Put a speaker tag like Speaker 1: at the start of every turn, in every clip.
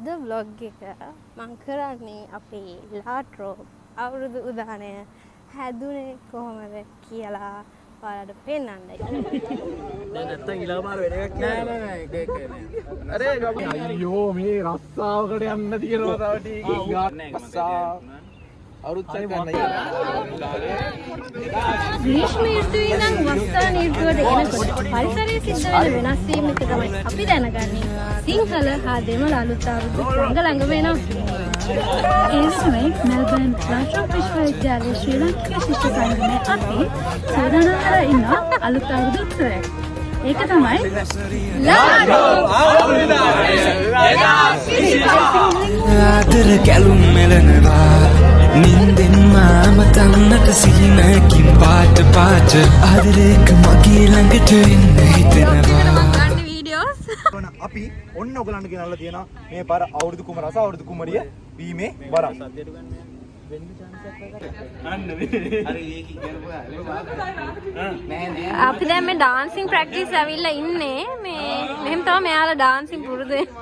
Speaker 1: අද vlog එක මම කරන්නේ අපේ ලාට්‍රෝ අවුරුදු උදානය හැදුනේ කොහොමද කියලා ඔයාලට පෙන්නන්නයි.
Speaker 2: දැන් නැත්තම් ඊළඟ පාර වෙන එකක් කියන්න. නෑ ඒක නෑ. අරේ අයියෝ මේ රස්සාවකට යන්න තියෙනවා තව ටිකක්. රස්සාව අවුරුද්දක් ගන්න.
Speaker 1: ග්‍රීෂ්ම ඍතුවේ ඉඳන් වස්ත්‍රාන ඍතුවට එනකොට පරිසරයේ සිද්ධ වෙන වෙනස් වීම එක තමයි අපි දැනගන්නේ. සිංහල හා දෙමළ අලුත් අවුරුදු ළඟ වෙනවා. ඒ තමයි මෙල්බර්න් රාජ්‍ය විශ්වවිද්‍යාලයේ ශ්‍රී ලංකික ශිෂ්‍ය සංගමයේ අපි සෝදානම් කරලා ඉන්න අලුත් අවුරුදු උත්සවයක්. ඒක තමයි ලාට්‍රෝ
Speaker 3: ආදර කැලුම් මෙලනවා නින්දෙන් මාම තන්නට සිහිනකින් පාට පාට ආදරේක මගේ ළඟට එන්න හිතෙනවා.
Speaker 2: අපි ඔන්න ඔයගලන්ට ගෙනල්ලා තියෙනවා මේ පාර අවුරුදු කුමර රස අවුරුදු කුමරිය වීමේ වරක්.
Speaker 1: අපි දැන් මේ ඩාන්සින් ප්‍රැක්ටිස් ඇවිල්ලා ඉන්නේ මේ මෙහෙම තමයි මෙයාලා ඩාන්සින් පුරුදු වෙන්නේ.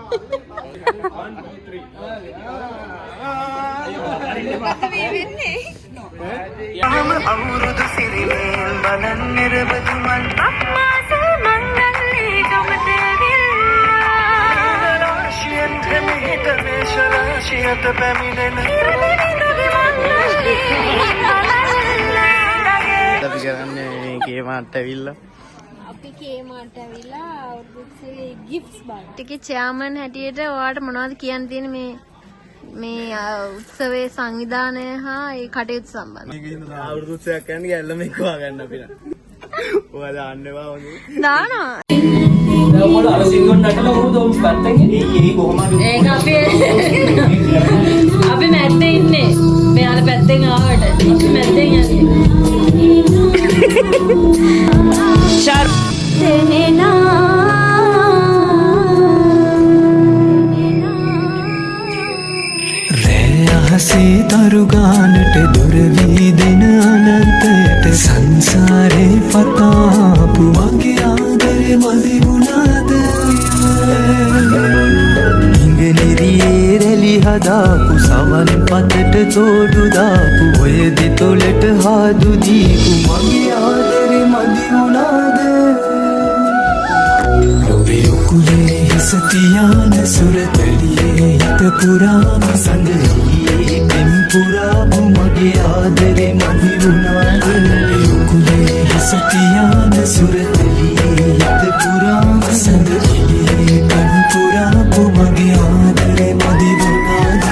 Speaker 3: අවුරුදු සිරිමෙන් බලන් නිරබදුමන් අම්මාසේ මංගල්ලේ ගමතේ රාශියෙන් දෙමිට මේශරාශියට පැමිණෙන අපි කරන්නේ කේමාට ඇවිල්ලා
Speaker 1: අපි කේමාට ඇවිල්ලා අවුරුද්දේ ගිෆ්ට්ස් බලන්න. ටිකේ චෙයාමන් හැටියට ඔයාලට මොනවද කියන්න තියෙන්නේ මේ උත්සවයේ සංවිධානය හා ඒ කටයුතු සම්බන්ධව?
Speaker 2: අවුරුදු උත්සවයක් කියන්නේ ගැල්ලම එක්ක වගන්න අපිට. ඔයා දාන්නවා වගේ.
Speaker 1: දානවා.
Speaker 4: මොකද අර සිංගොන් නටලා වුණොත් ඔම් පැත්තකින්
Speaker 2: ඒ කොහොමද?
Speaker 1: ඒක අපි මැද්දේ ඉන්නේ. මෙයාලා පැත්තෙන් ආවට. අපි මැද්දෙන් යන්නේ. ෂර්
Speaker 3: රැහසේ තරුගානට දුරවී දෙන අනන්තයට සංසාරේ පතාපු මගේ ආදරේ මදි වුණාද ඉංගලිරියේ රැලි හදාපු සවන් පතට තෝඩු දාපු ඔය දෙතොලට හාදු දීපු මගේ ආදරේ මදි වුණාද ලොවේ උකුලේ හිස තියාන සුරතලියේ හිත පුරාම සඳහී පෙම් පුරාපු මගේ ආදරේ මදි වුණාද ලොවේ උකුලේ හිස තියාන සුරතලියේ හිත පුරාම සඳහී පෙම් පුරාපු මගේ ආදරේ මදි වුණාද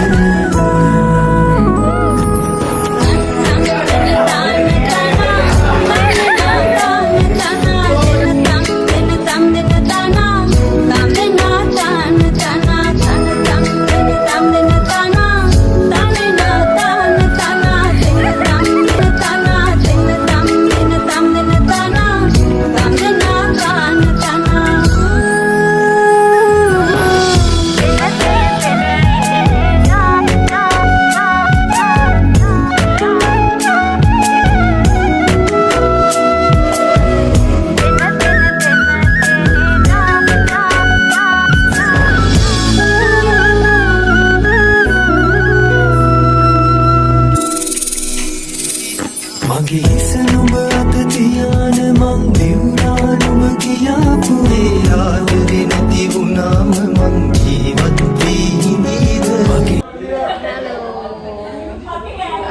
Speaker 3: මගේ හිස නුඹ අත තියාන මං දෙවුනා නුඹ කියාපු ඒ ආදරේ නැති වුණාම මං ජීවත් වී හිඳීද මගේ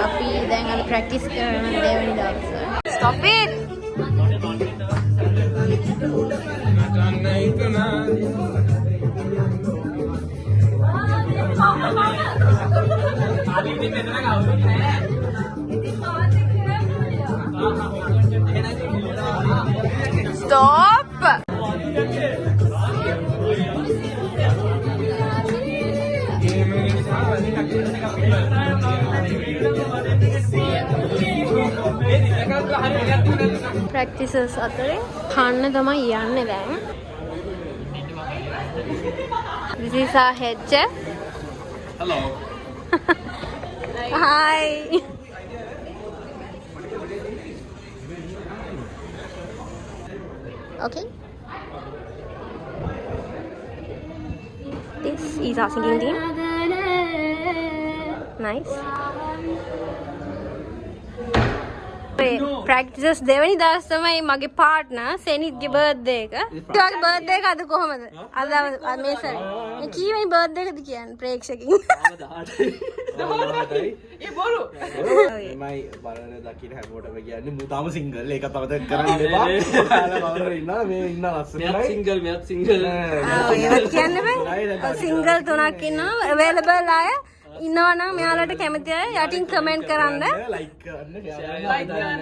Speaker 1: අපි දැන් අද ප්‍රැක්ටිස් කරන දෙවෙනි දවසේ. Stop it. Stop! Practices අතරේ කන්න තමයි යන්නේ දැන්. This is our head chef.
Speaker 2: Hello.
Speaker 1: Hi. Okay. this is our singing team. Nice. Practices දෙවැනි දවස් තමයි මගේ පාර්ට්නර් සෙනිත්ගේ බර්ත්ඩේ එක. ඊට බර්ත්ඩේ එක අද කොහමද? අද මේ සැරේ. මේ කීවෙනි බර්ත්ඩේ එකද කියන්නේ ප්‍රේක්ෂකින්?
Speaker 2: 18යි. ඒ බොරු. මයි බලන දකින්න හැමෝටම කියන්නේ මූ තාම සිංගල්. ඒක තවද කරන්න එපා. ඔයාලා බලන ඉන්නවා මේ ඉන්න ලස්සනයි.
Speaker 4: මෙයක් සිංගල්.
Speaker 1: ඒක කියන්න බෑ. සිංගල් 3ක් ඉන්නවා available අය. ඉන්නවනම් මෙයාලට කැමති අය යටින් කමෙන්ට් කරන්න.
Speaker 2: ලයික් කරන්න, ෂෙයා කරන්න.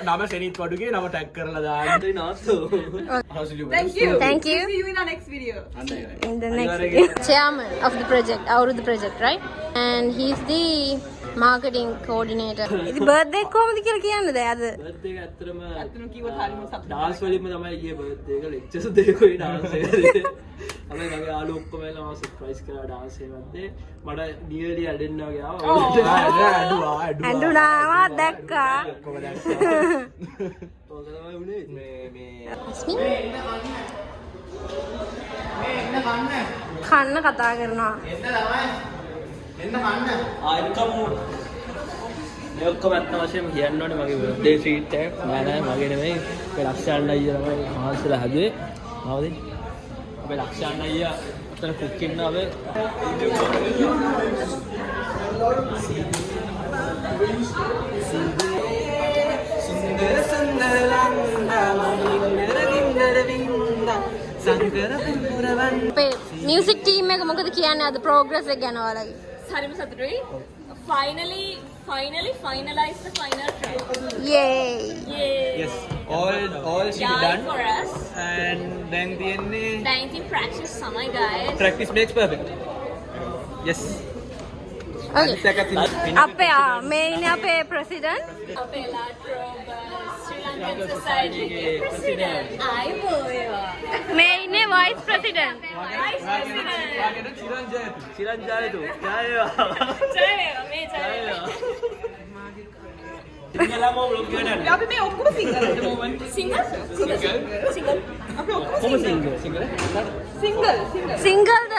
Speaker 2: නම සෙනිත් වඩුගේ නම ටැග් කරලා දාන්න.
Speaker 1: Thank you. See you in the next video. In the next video. Chairman of the project, Avurudhu project, right? And he's the marketing coordinator. ඉතින් බර්ත්ඩේ කොහොමද කියලා කියන්නද අද?
Speaker 4: බර්ත්ඩේ එක ඇත්තටම කිව්වොත් හරියම සතුටුයි. ඩාන්ස් වලින්ම තමයි ඊයේ බර්ත්ඩේ එක ලෙක්චර්ස් දෙකකුයි ඩාන්ස් එකේ. අපි මගේ යාළුවෝ ඔක්කොම එලා මම සර්ප්‍රයිස් කරා ඩාන්ස් එකේ. මට නියර්ලි ඇඩෙන්න වගේ ආවා.
Speaker 1: ඇඬුණාවා දැක්කා.
Speaker 2: ඔක්කොම දැක්කා.
Speaker 4: ඔක තමයි උනේ.
Speaker 2: මේ
Speaker 1: කන්න කතා කරනවා.
Speaker 4: ආයකමු මේ ඔක්කොම අත්න වශයෙන්ම කියන්න ඕනේ මගේ බර්ත්ඩේ ට්‍රීට් එක. නෑ මගේ නෙමෙයි. අපේ ලක්ෂාන් අයියා තමයි මහන්සිලා හැදුවේ. නවද? අපේ ලක්ෂාන් අයියා අතන කුක් ඉන්නවා අපි.
Speaker 2: සුන්දර සුන්දර
Speaker 1: අපේ මියුසික් ටීම් එක මොකද කියන්නේ අද ප්‍රෝග්‍රස් එක ගැන ඔයාලගේ?
Speaker 5: හරිම සතුටුයි. Finally finalize the final track.
Speaker 1: Yay.
Speaker 2: yes all should be
Speaker 5: Yeah,
Speaker 2: done
Speaker 5: for us.
Speaker 2: and then තියන්නේ
Speaker 5: 19 practice samay guys.
Speaker 2: practice makes perfect yes
Speaker 1: Okay. අපේ මේ ඉන්නේ අපේ ප්‍රෙසිඩන්ට්.
Speaker 5: අපේ ලාට්‍රෝබ Sri Lankan Society के president. ආයුබෝවා.
Speaker 1: මේ ඉන්නේ වයිස් ප්‍රෙසිඩන්ට්.
Speaker 5: Vice president.
Speaker 4: චිරන්ජායතු. ජය වේවා.
Speaker 5: ජය වේවා මේ ජය වේවා.
Speaker 4: සිංහලම බ්ලොග් එකට යන්න.
Speaker 5: අපි මේ ඔක්කොම single at the moment. Single. අපි ඔක්කොම
Speaker 4: කොහොම සිංගල්?
Speaker 1: සිංගල්ද?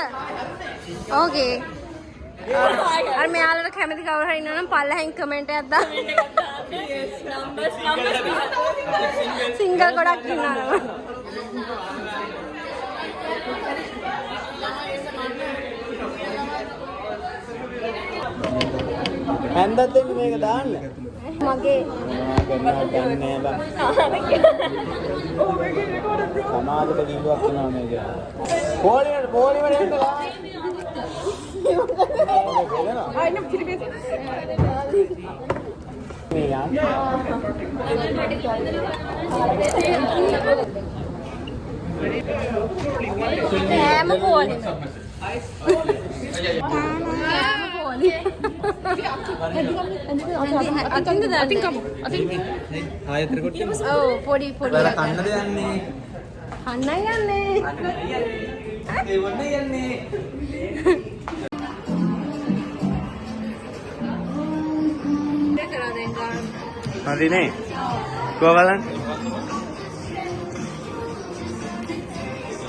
Speaker 1: ඕකේ. අර මෙයාලට කැමති කවුරු හරි ඉන්නවනම් පල්ලෙහින් කමෙන්ට් එකක් දාන්න.
Speaker 5: numbers
Speaker 1: සිංගල් ගොඩක් ඉන්නවා.
Speaker 2: හැන්දත් දෙන්න මේක දාන්න
Speaker 1: මගේ
Speaker 2: ගන්නෑ බං සමාජයට කිව්වක් වෙනවා මේක පොලිමට එන්නලා
Speaker 1: කෑම පොලි.
Speaker 2: ආයතන කොට
Speaker 1: ඔව් පොඩි
Speaker 2: ඔයාලා කන්නද යන්නේ
Speaker 1: කන්නයි යන්නේ.
Speaker 2: ඒ වන්නේ යන්නේ හරිනේ කොහොමද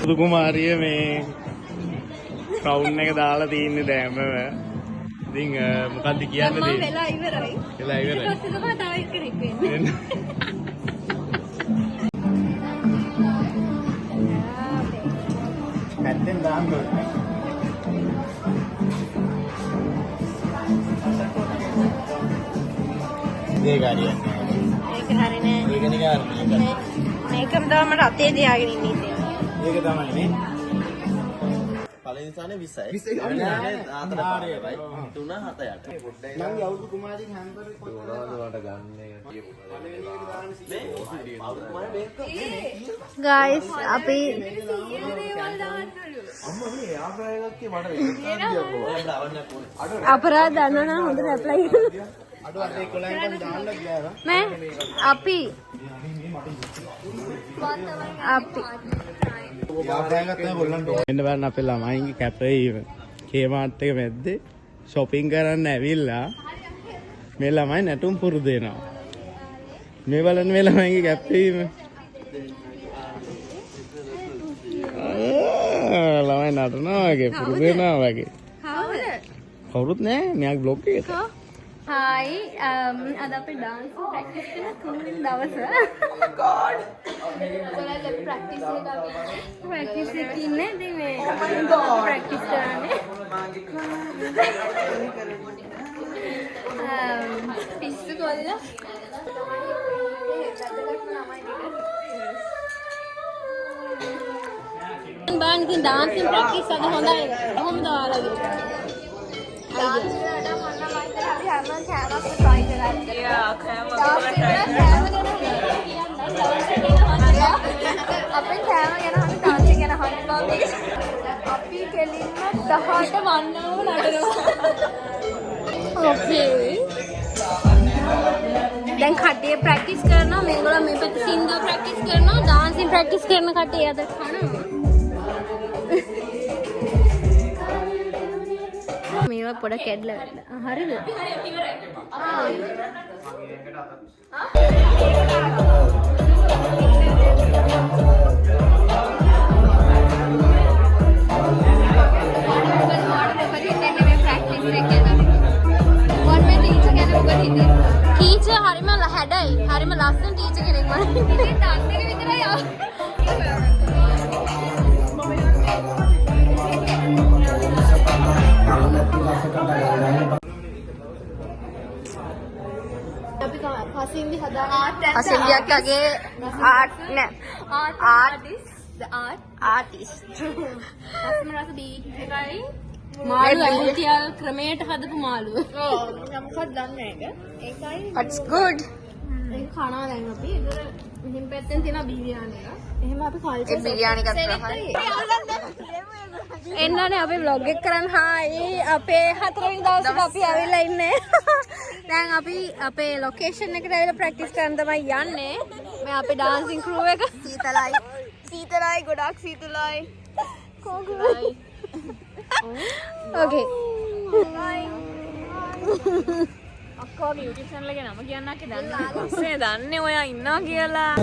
Speaker 2: පුදු කුමාරිය මේ ක්‍රවුන් එක දාලා තින්නේ දැම්මම ඉතින් මොකද්ද කියන්න
Speaker 1: මම
Speaker 2: දෙන්නේ
Speaker 1: වෙලා ඉවරයි.
Speaker 2: වෙලා ඉවරයි
Speaker 1: ඊට පස්සේ තමයි තව එක්කෙනෙක් වෙන්නේ.
Speaker 2: පැත්තෙන් දාන්න ඕනේ මේ ගාඩිය
Speaker 1: ඒක හරිනේ.
Speaker 2: ඒක නිකන්
Speaker 1: මේකම තමයි මට අතේ තියාගෙන ඉන්නේ.
Speaker 2: ඒක තමයි නේ පළවෙනි ස්ථානේ 20යි 20යි ආතන පාරේ 3 7ට මම යවුදු කුමාරින් හැම්බර් කොච්චරද ගන්නේ
Speaker 1: ගයිස් අපි අපරාධ දන්නවනම් හොඳට ඇප්ලයි කරන්න. නෑ අපි
Speaker 2: එන්න බලන්න අපේ ළමයින්ගේ කැපවීම කේමාර්ට් එක මැද්දේ shopping කරන්න ඇවිල්ලා මේ ළමයි නැටුම් පුරුදු වෙනවා මේ බලන්න මේ ළමයින්ගේ කැපවීම ළමයි නටනවා වගේ පුරුදු වෙනවා වගේ. කවුරුත් නෑ මෙයාගේ බ්ලොග් එකට.
Speaker 1: හායි අද අපි ඩාන්ස් ප්‍රැක්ටිස් කරන තුන්වෙනි දවස. ප්‍රැක්ටිස් එකේ ඉන්නේ ඉතින් මේ ප්‍රැක්ටිස් කරන්නේ. පිස්සු කොල්ල. බාන් ඉතින් ඩාන්ස් ප්‍රැක්ටිස් අද හොඳයි. කොහොමද ආරගේ?
Speaker 5: අපේ කෑම ගැන හරි ඩාන්සින් ගැන හරි බාබී අපි කෙලින්ම 18 වන්නවම නටනවා.
Speaker 1: ඕකේ. දැන් කට්ටිය ප්‍රැක්ටිස් කරනවා මේගොල්ලෝ මේ පැත්තේ සින්දු ප්‍රැක්ටිස් කරනවා ඩාන්සින් ප්‍රැක්ටිස් කරන කට්ටිය අද කනවා. මේවා පොඩ කැඩලා වැඩලා. හරිද? ටීචර් හරිම හැඩයි. හරිම ලස්සන ටීචර් කෙනෙක් මම. ඉතින් ඩාන්ස් එක විතරයි
Speaker 5: හසින්දියක්ගේ ආර්ට් නෑ ආටිස්ට්
Speaker 1: රස බීට් එකයි මාළු අයිතිල් ක්‍රමයට හදපු මාළුව.
Speaker 5: මොකක්ද දන්නේ ඒක ඒකයි it's good
Speaker 1: ඒක කනවා දැන් අපි. ඒතර මෙහින් පැත්තෙන් තියෙන බිරියානි එක. එහෙම අපි කල්චර්
Speaker 5: ඒ බිරියානි එකත් ප්‍රහාරයි
Speaker 1: එන්නනේ අපි vlog එක කරන් හායි අපේ 4 වෙනි දවසේ අපි ඇවිල්ලා ඉන්නේ. දැන් අපි අපේ ලොකේෂන් එකට ඇවිල්ලා ප්‍රැක්ටිස් කරන්න තමයි යන්නේ. මේ අපේ ඩාන්සින් ක්‍රූ එක
Speaker 5: සීතලයි ගොඩක් සීතලයි
Speaker 1: කොහොමයි. ඕකේ.
Speaker 5: අක්කෝගේ YouTube channel එකේ නම කියන්නක් දන්නේ දන්නේ ඔයා ඉන්නවා කියලා.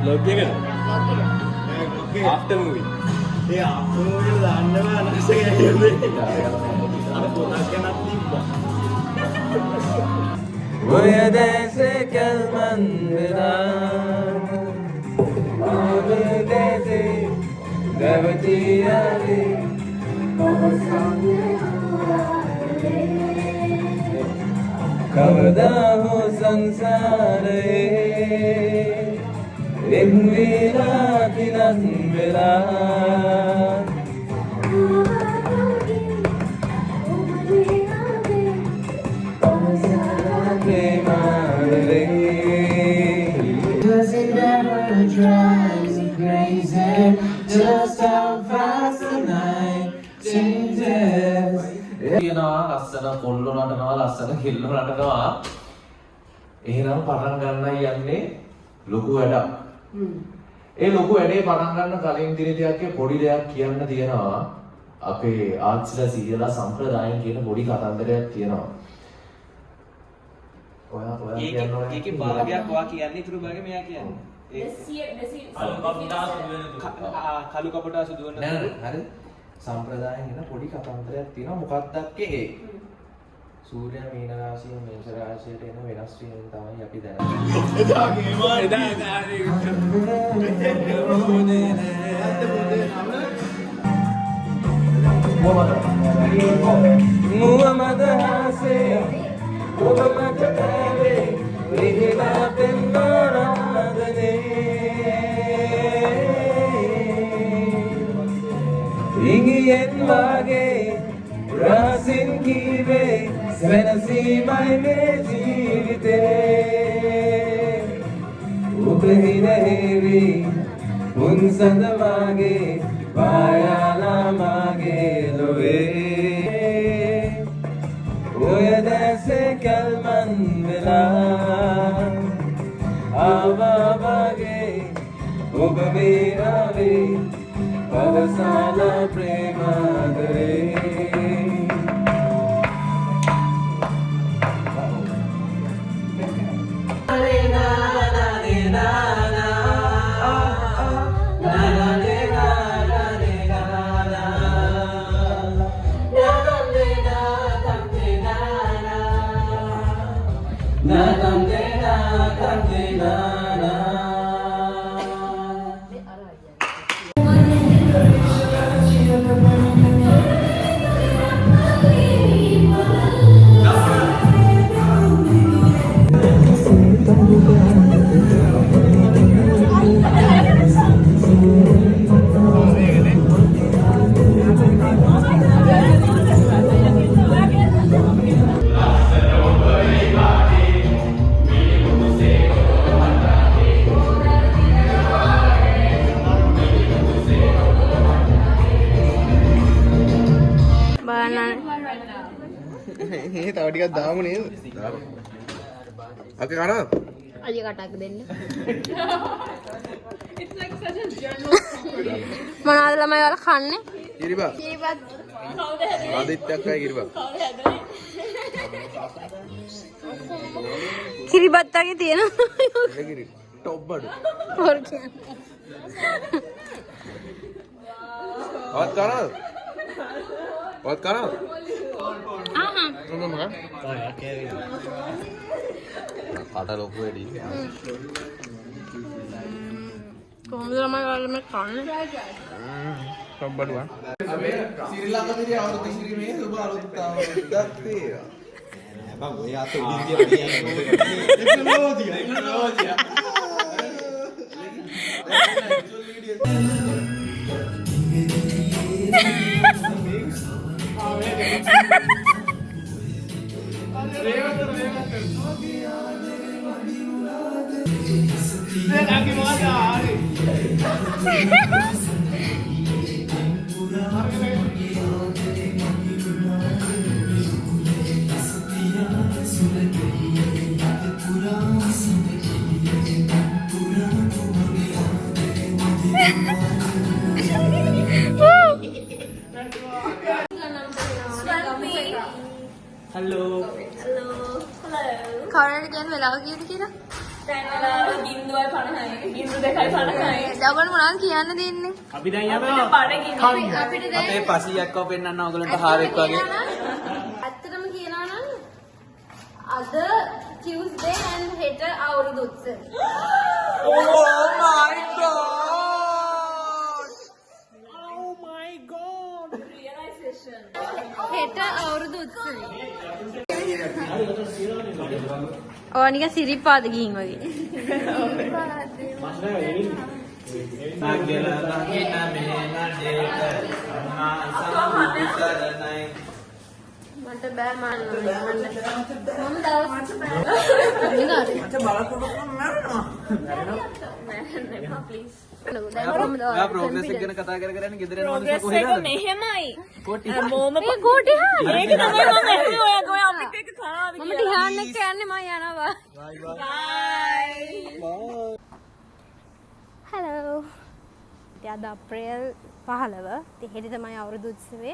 Speaker 2: Vlog එක. After movie. ඒ after movie එක දාන්නවා නැස කියන්නේ. අර පොතක් ගැනත් තිබ්බා. ඔය දැසේ කල්මන් වෙලා ඔබ දැසේ ගවතියලි කවදා හෝ සංසාරේ එක් වේලා දිනක් වෙලා
Speaker 3: Does it ever drive you crazy? Just how fast the night changes.
Speaker 2: කියනවා ලස්සන කොල්ලෝ නටනවා ලස්සන කෙල්ලෝ නටනවා. එහෙනම් පටන් ගන්නයි යන්නේ ලොකු වැඩක්. ඒ ලොකු වැඩේ පටන් ගන්න කලින් දින දෙකක් පොඩි දෙයක් කියන්න තියෙනවා. අපේ ආච්චිලා සීයලා සම්ප්‍රදායින් කියන පොඩි කතන්දරයක් තියෙනවා. ඔයා කියනවා
Speaker 4: ඒකේ භාගයක් ඔයා කියන්නේ ඉතුරු භාගය මෙයා කියන්නේ. කලු කපටා සුදු වෙන
Speaker 2: නෑ හරි. සම්ප්‍රදායෙන් එන පොඩි කතන්දරයක් තියෙනවා. මොකක්ද ඒ? සූර්ය මීන රාශිය මේෂ රාශියට එන වෙනස් වීම තමයි අපි මුවමද හසේ ඔබ මට පැවේ විහිලා පෙන්නනමදනේ ඉංගියෙන් වාගේ රාසින් කීවේ වෙනසීමයි මේ ජීවිතේ උපහිනහෙවි උන්සඳ මාගේ පායාලා මාගේ ලොවේ ඔය දැසේ කල්මන් වෙලා ආවා වගේ ඔබ මේ ආවේ පරසාල ප්‍රේමාදරේ
Speaker 6: තව ටිකක් දාමු නේද? අපි කනවා.
Speaker 1: අලිය කටක් දෙන්න. මොනවද ළමයි ඔයාලා කන්නේ?
Speaker 6: කිරිබත්. ආදිත්‍යයක් අය කිරිබත්.
Speaker 1: කිරිබත් වගේ තියෙනවා.
Speaker 6: ඒ කිරි. ටොප් බඩු.
Speaker 1: හොර කියන්නේ.
Speaker 6: වත් කනවද? වත් කනවද? කට ලොකු වැඩි.
Speaker 1: කොහොමද ළමයි ඔයාලා මේ කන්නේ?
Speaker 6: ටොප් බඩු ආ. අපි ශ්‍රී ලංකාවේ අවුරුදු ශ්‍රීමේ සුබ අලුත් අවුරුද්දක් වේවා. බං ඔය අත උඩින් කියන්නේ ටෙක්නොලොජිය.
Speaker 4: Hello.
Speaker 1: කවුරුහරි කියන්නේ වෙලාව කීයද කියලා?
Speaker 5: දැන් වෙලාව 0.50යි. 0.50යි.
Speaker 1: දවල් මොනවද කියන්න දෙන්නේ?
Speaker 4: අපි දැන් යනවා.
Speaker 5: බඩගිනි.
Speaker 1: අපිට දැන්
Speaker 4: අපේ පසියක්කව පෙන්නන්න ඕගලන්ට හාරෙක් වගේ.
Speaker 1: ඇත්තටම කියනවා නම් අද Tuesday and හෙට අවුරුදු උත්සවය.
Speaker 4: Oh my god.
Speaker 1: හෙට අවුරුදු උත්සවය. ඔය නිකන් සිරිපාද ගිහින් වගේ. මට බෑ මම දවස්
Speaker 4: ඔයා ප්‍රෝග්‍රස් එක ගැන කතා කර කර යන ගෙදර යන මිනිස්සු
Speaker 5: ප්‍රෝග්‍රස් එක
Speaker 4: කොහෙද?
Speaker 5: මෙහෙමයි.
Speaker 4: කොටි.
Speaker 5: මොම
Speaker 1: ඒ කෝටි හා
Speaker 5: ඒක තමයි මම ඇහුවේ ඔයා අපිත් එක්ක කනවා
Speaker 1: මම ටිහාන් එක්ක යන්නේ මම යනවා හලෝ අද අප්‍රේල් 15 හෙට තමයි අවුරුදු උත්සවය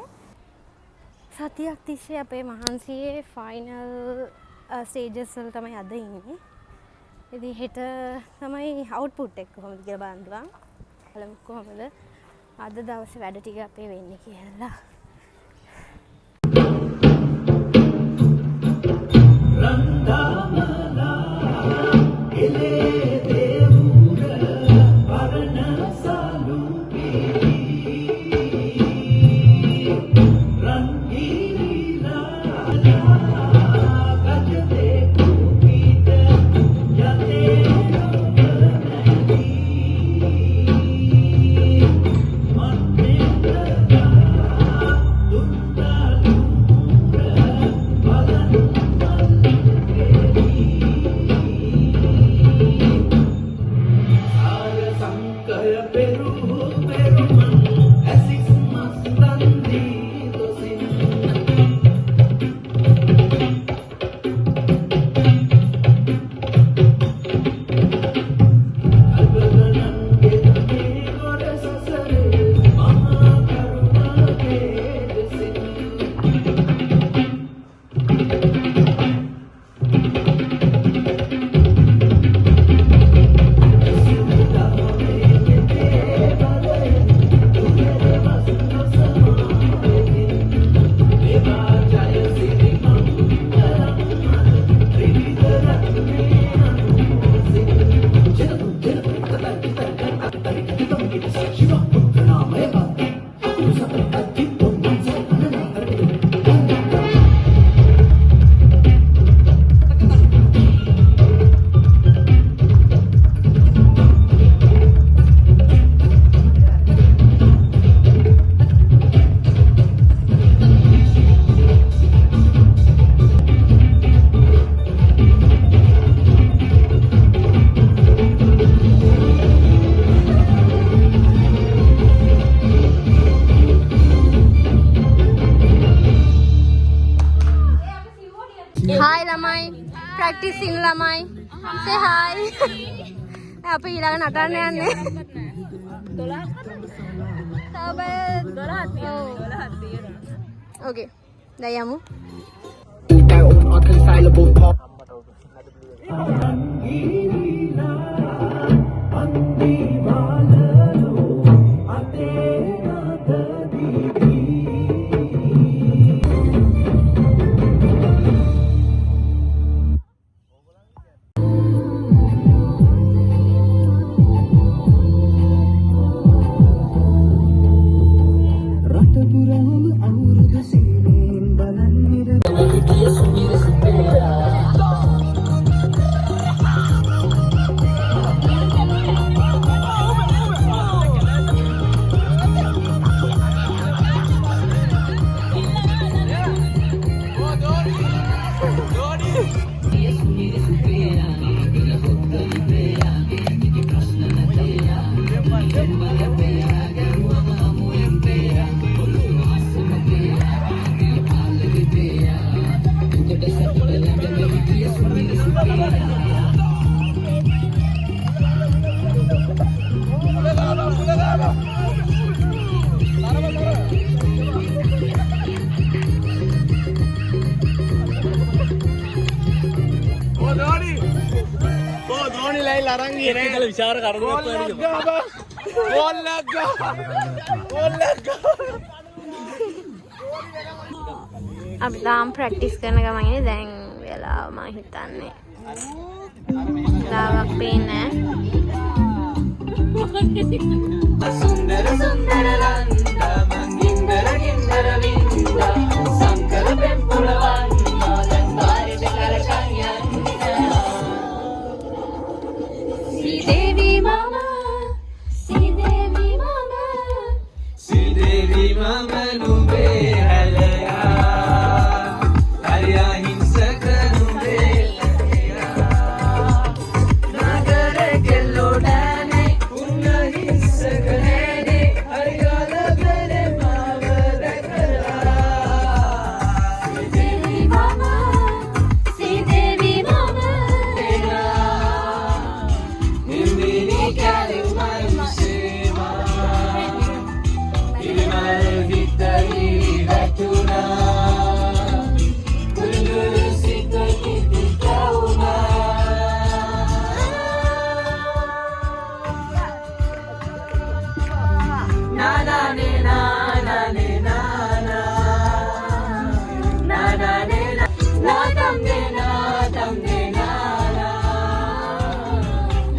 Speaker 1: සතියක් තිස්සේ අපේ මහන්සියේ ෆයිනල් ස්ටේජස් වල තමයි අද ඉන්නේ ඉතින් හෙට තමයි අවුට්පුට් එක කොහොමද කියලා බලන්න පුළුවන් බලමු කොහොමද අද දවසේ වැඩ ටික අපේ වෙන්නේ කියලා ප්‍රැක්ටිස් ඉන්න ළමයි. say hi. අපි ඊළඟ නටන්න යන්නේ. 12ක්. ඕකේ. දැන් යමු.
Speaker 4: විචාර
Speaker 1: අපි තාම ප්‍රැක්ටිස් කරන ගමනේ දැන් වෙලාව මම හිතන්නේ ලාවක් පේන්නේ
Speaker 3: සුන්දර සුන්දර ලන්දා මංගින්දර ගින්දර වින්දා සංකල පෙම්පුලවන් දැන් බාරේ කරකන් යන්නා
Speaker 1: Devi mama, see Devi mama.
Speaker 3: Devi mama nube halaya hariya hinsaka nube nagara kellodane unna hinsaka nene harigala bere mama dakala
Speaker 1: Devi mama, see Devi mama.
Speaker 3: Nindini kalima sema ilmal vitari vatuna kullu sitati kauma na na ne na na ne na na na na ne na na tam ne na tam ne na na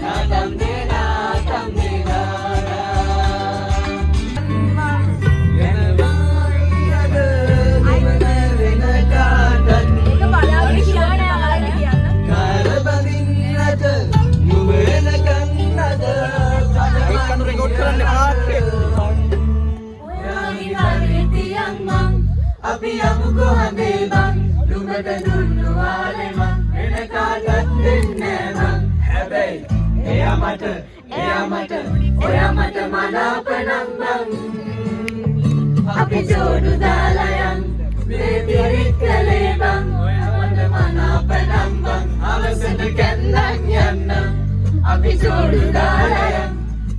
Speaker 3: na tam ne na tam ne na na yanavayada divana venakaatan karabadinnata nuvena kannada ekkan record karanne paathe oyagi varithiyang mang අපි යමුකෝ හඳේ බං දුඹට දුන්නු වාලේ මං වෙන කාටවත් දෙන්නේ මං හැබැයි එයා මට ඔයා මට මනාප නම් බං අපි ජෝඩු දාලා යන් මේ තිරිකලේ බං ඔයා මට මනාප නම් බං අවසට කැන්දන් යන්නම් අපි ජෝඩු දාලා යන්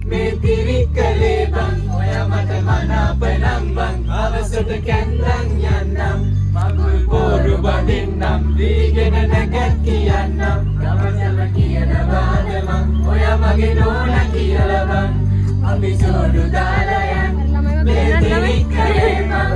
Speaker 3: මේ තිරිකලේ බං ඔයා මට මනාප නම් බං අවසට කැන්දන් යන්නම් මගුල් පොරු බඳින්නම් දීගෙන නැගත් කියන්නම් ගමසල කියනවාද මං ඔයා මගේ නෝනා කියලා බං අපි ජෝඩු දාලා යන් මේ තිරිකලේ බං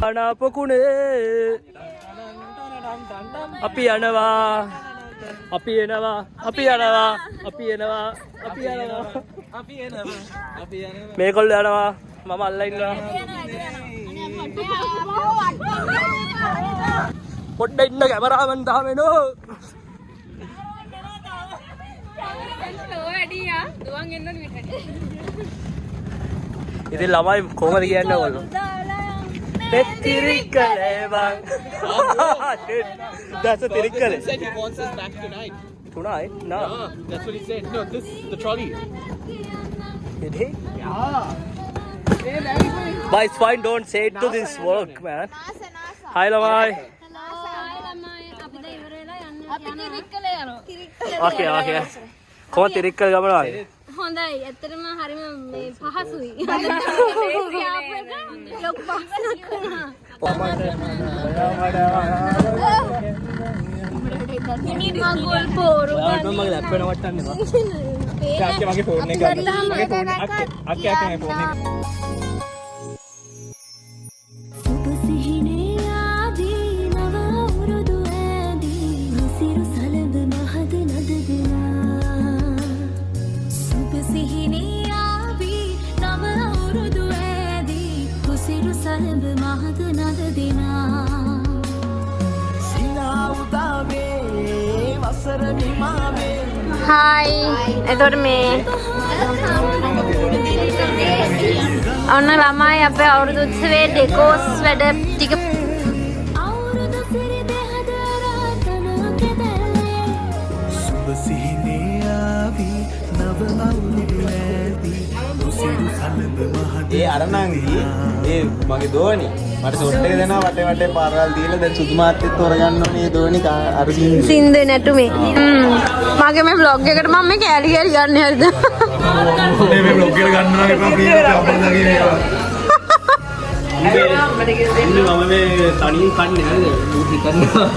Speaker 4: අනාපකුණේ අපි යනවා මේකොල්ලෝ යනවා මම අල්ලලා ඉන්නවා පොඩ්ඩක් ඉන්න කැමරාමන් දාමෙනෝ ඉතින් ළමයි කොහමද කියන්නේ ඔයගොල්ලෝ Tirikale bang. That's a Tirikale.
Speaker 6: He said he wants us back tonight.
Speaker 4: Tonight? No.
Speaker 6: That's what he said. No, this the trolley.
Speaker 4: Did he?
Speaker 6: Yeah.
Speaker 4: But it's fine, don't say it to this work, man. Hi, Lamai. Okay, okay. කොහොමද Tirikale ගමන ආවේ?
Speaker 1: හොඳයි. ඇත්තටම හරිම මේ පහසුයි. ලොකු පහසුවක් වුණා. මගුල් පෝරු
Speaker 4: මම මගේ ලැප් වෙන වට්ටන්නේ වා. අක්කේ මගේ ෆෝන් එක ගන්න. මගේ ෆෝන් අක්කේ මගේ ෆෝන් එක.
Speaker 1: Hi. එතකොට මේ ඔන්න ළමයි අපේ අවුරුදු උත්සවයේ ඩෙකෝස් වැඩ ටික
Speaker 6: ඒ අරනංගි ඒ මගේ දෝනි මට සොට් එක දෙනවා වටේ වටේ පාරවල් දීලා දැන් සුදු මාත්‍යෙත් තෝරගන්න ඕනේ මේ දෝනි අර
Speaker 1: සින්දු නැටුමේ මගේ මේ vlog එකට මම මේ කෑලි කෑලි ගන්න හරිද
Speaker 6: මේ vlog එකට ගන්න නම් එපා ප්ලීස් අප්පන්දා කියන එක මම මේ තනියෙන් කන්නේ හරිද ඌ හිතන්නවා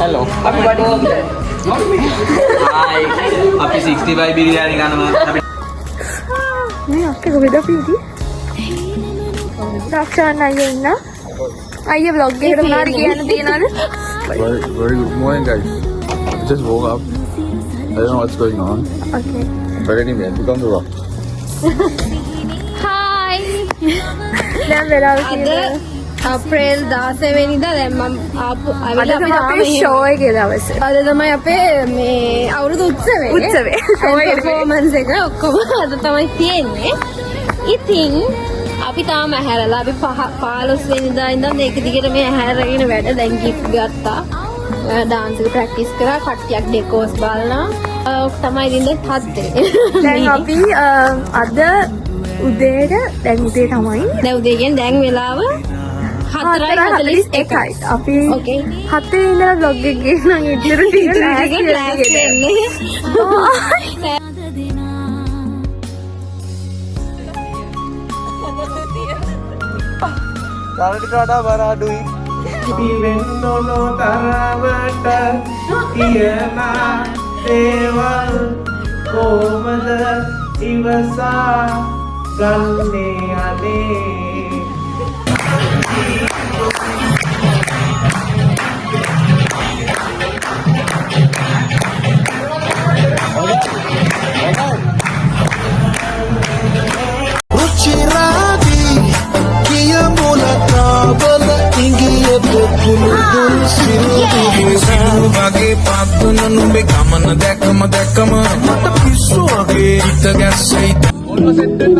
Speaker 6: hello everybody hi අපි 65 බිරියානි ගන්නවා
Speaker 7: මේ අක්කේ කොහෙද අපි ඉන්නේ? රක්ෂාන් අයියා ඉන්න. අයියා vlog එකට මොනවද කියන්න තියනවද?
Speaker 8: Very good morning, guys. I just woke up. I don't know what's going on.
Speaker 7: Okay.
Speaker 8: But anyway, become the rock.
Speaker 1: Hi.
Speaker 7: දැන් වෙලාව
Speaker 1: අද
Speaker 7: කියන්නේ
Speaker 1: අප්‍රේල් 16 වෙනිදා දැන් මම ආපු
Speaker 7: අද තමයි අපේ show එකේ දවස.
Speaker 1: අද තමයි අපේ මේ අවුරුදු උත්සවය.
Speaker 7: උත්සවය. Show එක
Speaker 1: performance එක ඔක්කොම අද තමයි තියෙන්නේ. ඉතින් අපි තාම ඇහැරලා අපි 15 වෙනිදා ඉඳන් මේක දිගට මේ ඇහැරගෙන වැඩ දැන් gift ගත්තා. dance එක practice කරා කට්ටියක් ඩෙකෝස් බලනවා. ඔක් තමයි ඉතින් 7 දෙනේ.
Speaker 7: දැන් අපි අද උදේට දැන් උදේ තමයි
Speaker 1: දැන් උදේ කියන්නේ දැන් වෙලාව 4:41යි.
Speaker 7: අපි
Speaker 1: Okay.
Speaker 7: 7 ඉඳලා vlog එක ගෙනනම් ඉතින් ටික
Speaker 1: relax වෙන්නේ.
Speaker 6: කාලෙට වඩා බර අඩුයි
Speaker 2: ඉවෙන්න නොතරවට කියන දේවල් කොහොමද ඉවසා ගන්නේ අනේ
Speaker 3: වගේ පාත්තුන නුඹේ ගමන දැක්කම මට පිස්සු වගේ හිත ගැස්සෙයි
Speaker 6: ඔන්න සෙට් වෙන්න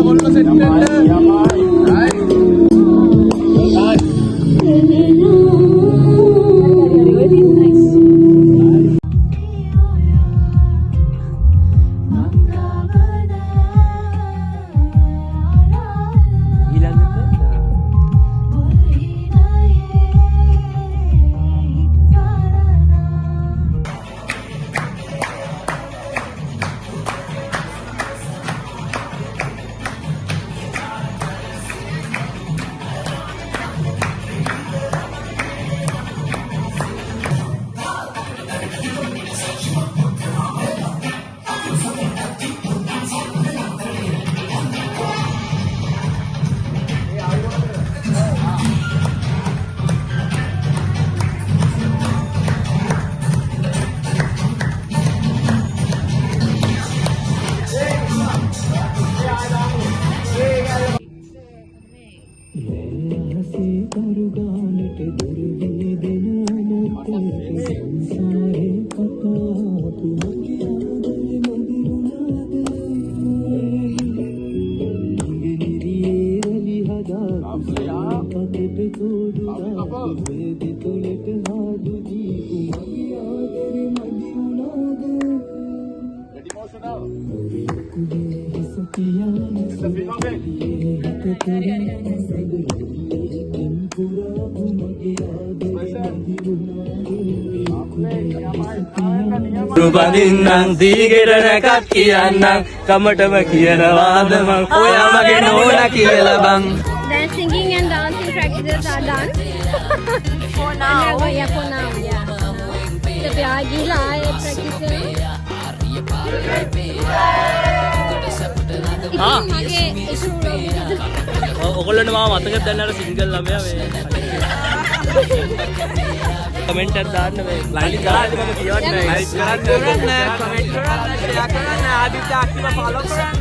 Speaker 3: දෙතොලට හාදු දීපු මගේ ආදරේ මදි වුණාද කුඩේ හිස පියාන පුරාපු මගේ ආදරේ මදි වුණාද
Speaker 4: රුබදින්නම් දීගෙට නැකත් කියන්නම් කමටම කියනවාද මං ඔයා මගේ නෝනා කියලා බං.
Speaker 1: Then singing and dancing practices are done.
Speaker 5: For now.
Speaker 1: Yeah, for now, yeah. So प्यार गीला है practices.
Speaker 4: हाँ.
Speaker 1: itu
Speaker 4: ඔයගොල්ලන්ට මාව මතකද දැන් අර සිංගල් ළමයා මේ කමෙන්ට් එකක් දාන්න මේ ලයික් කරන්න මම කියවන්නේ ලයික් කරන්න කමෙන්ට් කරන්න ෂෙයා කරන්න ආදිත්‍ය අක්ටිව ෆලෝ කරන්න